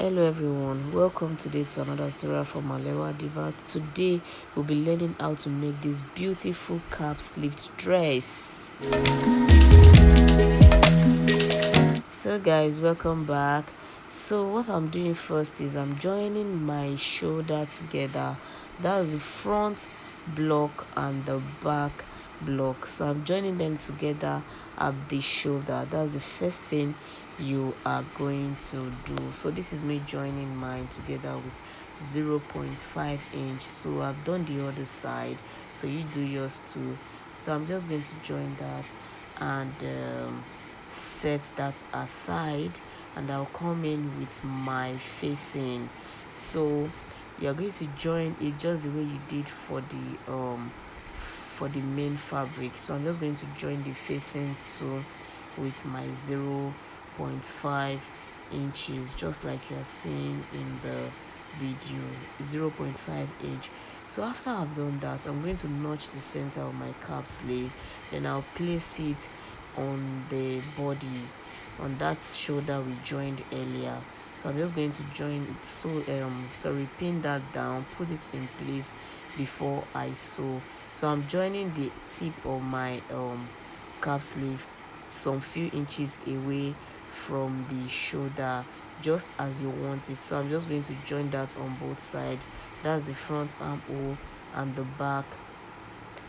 Hello everyone, welcome today to another story from Alewa Diva. Today we'll be learning how to make this beautiful cap sleeved dress. So guys, welcome back. So what I'm doing first is I'm joining my shoulder together. That's the front block and the back block. So I'm joining them together at the shoulder. That's the first thing you are going to do. So this is me joining mine together with 0.5 inch. So I've done the other side, so you do yours too. So I'm just going to join that and set that aside, and I'll come in with my facing. So you're going to join it just the way you did for the main fabric. So I'm just going to join the facing too with my 0.5 inches, just like you're seeing in the video. 0.5 inch. So after I've done that, I'm going to notch the center of my cap sleeve, then I'll place it on the body, on that shoulder we joined earlier. So I'm just going to join it, pin that down, put it in place before I sew. So I'm joining the tip of my cap sleeve some few inches away from the shoulder, just as you want it. So I'm just going to join that on both sides. That's the front armhole and the back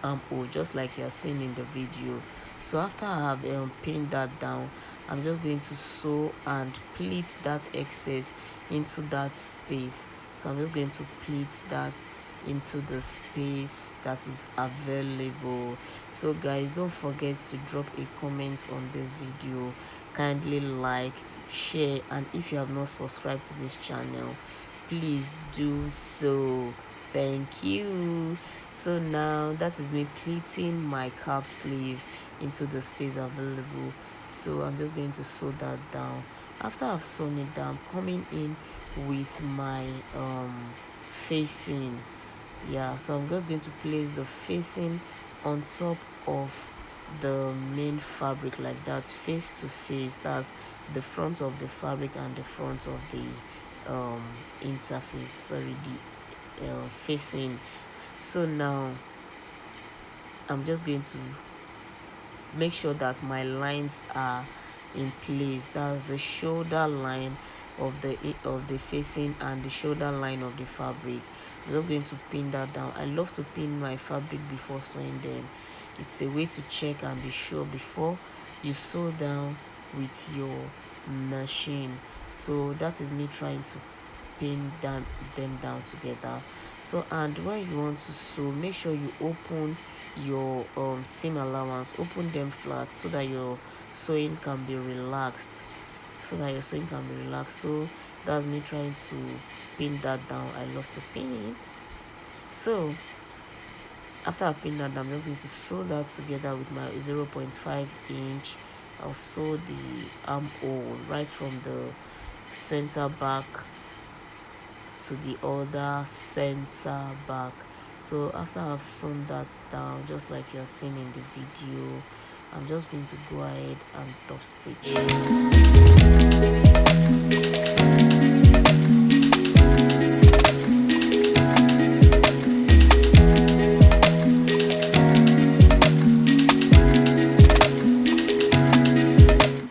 armhole, just like you're seeing in the video. So after I have pinned that down, I'm just going to sew and pleat that excess into that space. So I'm just going to pleat that into the space that is available. So guys, don't forget to drop a comment on this video, kindly like, share, and if you have not subscribed to this channel, please do so. Thank you. So now that is me pleating my cap sleeve into the space available. So I'm just going to sew that down. After I've sewn it down, coming in with my facing. Yeah, so I'm just going to place the facing on top of the main fabric, like that, face to face. That's the front of the fabric and the front of the interface, sorry, the facing. So now I'm just going to make sure that my lines are in place. That's the shoulder line of the facing and the shoulder line of the fabric. I'm just going to pin that down. I love to pin my fabric before sewing them. It's a way to check and be sure before you sew down with your machine. So that is me trying to pin them down together. So, and when you want to sew, make sure you open your seam allowance, open them flat so that your sewing can be relaxed, so that's me trying to pin that down. I love to pin. So after I pin that down, I'm just going to sew that together with my 0.5 inch. I'll sew the armhole right from the center back to the other center back. So after I've sewn that down, just like you're seeing in the video, I'm just going to go ahead and top stitch.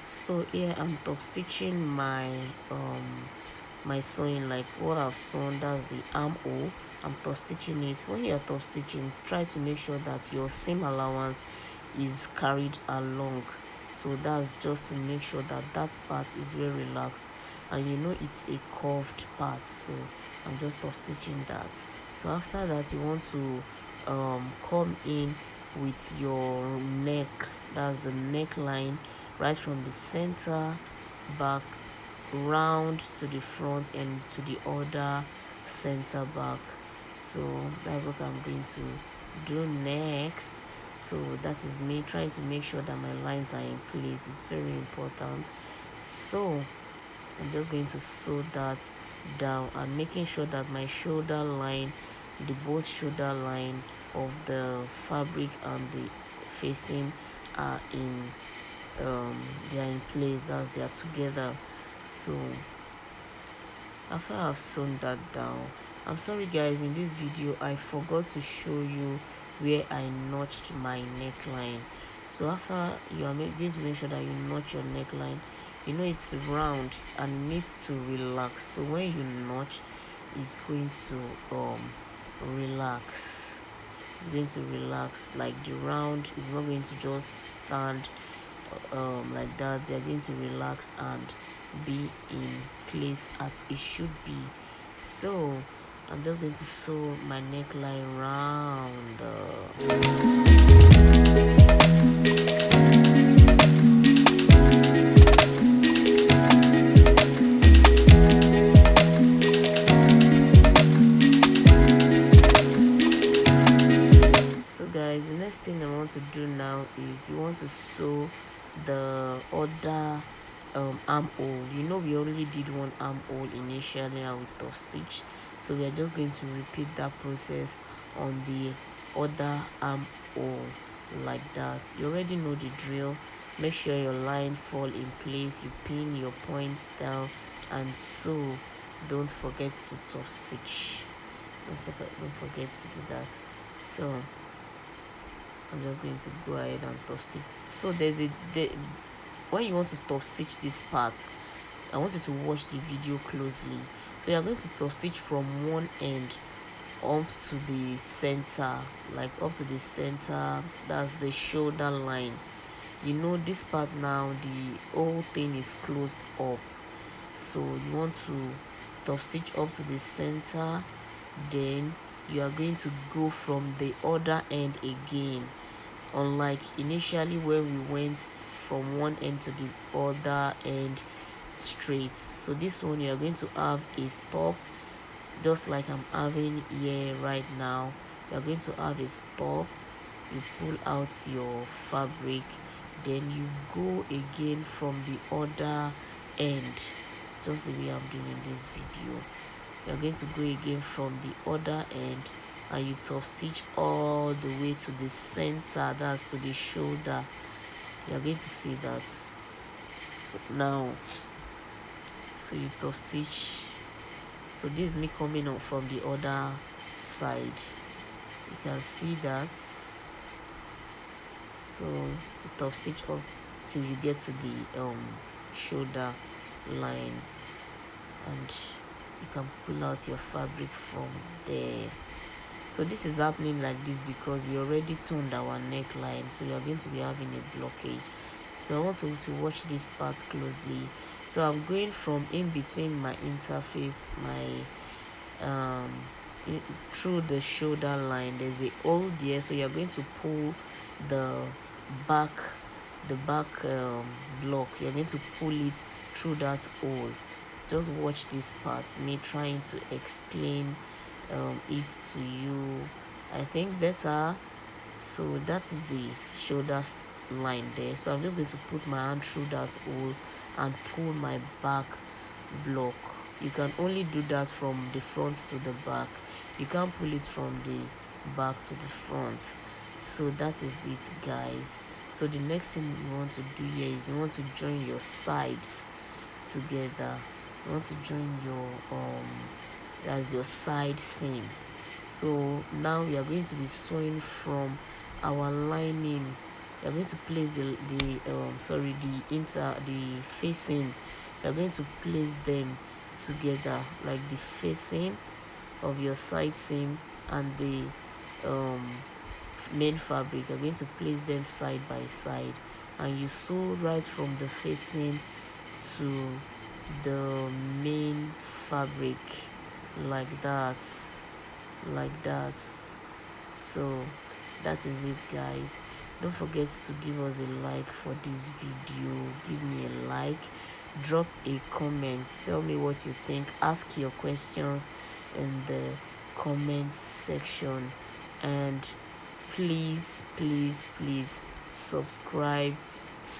So here I'm top stitching my sewing, like what I've sewn. That's the armhole. I'm top stitching it. When you're top stitching, try to make sure that your seam allowance is carried along. So that's just to make sure that that part is very relaxed, and you know it's a curved part. So I'm just top stitching that. So after that, you want to come in with your neck. That's the neckline, right from the center back round to the front and to the other center back. So that's what I'm going to do next. So that is me trying to make sure that my lines are in place. It's very important. So I'm just going to sew that down and making sure that my shoulder line, the both shoulder line of the fabric and the facing are in they are in place, as they are together. So After I've sewn that down, I'm sorry guys, in this video I forgot to show you where I notched my neckline. So after you are going to make sure that you notch your neckline, you know it's round and needs to relax. So when you notch, it's going to relax. It's going to relax. Like the round is not going to just stand like that. They're going to relax and be in place as it should be. So I'm just going to sew my neckline round. So guys, the next thing I want to do now is you want to sew the other armhole. You know we already did one armhole initially and we top stitch, so we are just going to repeat that process on the other armhole like that. You already know the drill. Make sure your line fall in place, you pin your points down and sew. Don't forget to top stitch. Don't forget to do that. So I'm just going to go ahead and top stitch. So when you want to top stitch this part, I want you to watch the video closely. So you're going to top stitch from one end up to the center, like up to the center. That's the shoulder line. You know this part now, the whole thing is closed up, so you want to top stitch up to the center. Then you are going to go from the other end again, unlike initially where we went from one end to the other end straight. So this one you are going to have a stop, just like I'm having here right now. You are going to have a stop, you pull out your fabric, then you go again from the other end, just the way I'm doing in this video. You're going to go again from the other end and you top stitch all the way to the center, that's to the shoulder. You're going to see that now. So you top stitch. So this is me coming up from the other side. You can see that. So you top stitch up till you get to the shoulder line, and you can pull out your fabric from there. So this is happening like this because we already turned our neckline, so you are going to be having a blockage. So I want you to watch this part closely. So I'm going from in between my interface, my through the shoulder line. There's a hole there, so you're going to pull the back block. You're going to pull it through that hole. Just watch this part, me trying to explain it to you, I think better. So that is the shoulder line there. So I'm just going to put my hand through that hole and pull my back block. You can only do that from the front to the back. You can't pull it from the back to the front. So that is it, guys. So the next thing you want to do here is you want to join your sides together. You want to join your as your side seam. So now we are going to be sewing from our lining. We are going to place the facing. We are going to place them together, like the facing of your side seam and the main fabric. You're going to place them side by side, and you sew right from the facing to the main fabric, like that. So that is it, guys. Don't forget to give us a like for this video. Give me a like, drop a comment, tell me what you think, ask your questions in the comment section, and please subscribe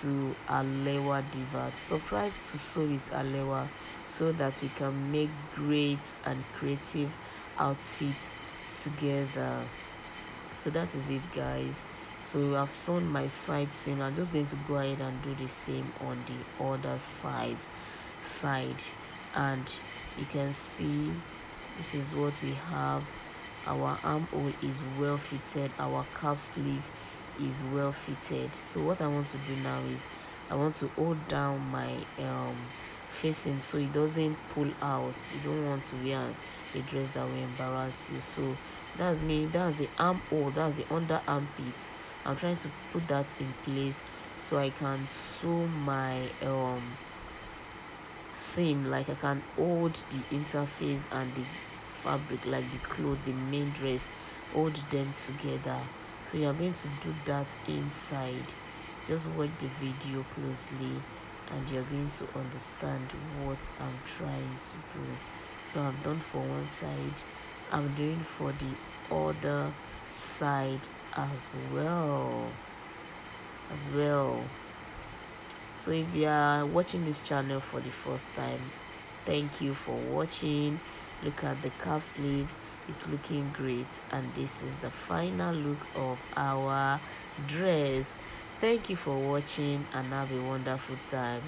to Alewa Divat. Subscribe to Sew with Alewa so that we can make great and creative outfits together. So that is it, guys. So I've sewn my side seam. I'm just going to go ahead and do the same on the other side, and You can see this is what we have. Our armhole is well fitted, our cap sleeve is well fitted. So what I want to do now is I want to hold down my facing so it doesn't pull out. You don't want to wear a dress that will embarrass you. So that's me, that's the armhole, that's the under armpit. I'm trying to put that in place so I can sew my seam, like I can hold the interface and the fabric, like the cloth, the main dress, hold them together. So you are going to do that inside. Just watch the video closely and you're going to understand what I'm trying to do. So I'm done for one side, I'm doing for the other side as well. So if you are watching this channel for the first time, thank you for watching. Look at the cap sleeve, it's looking great, and this is the final look of our dress. Thank you for watching and have a wonderful time.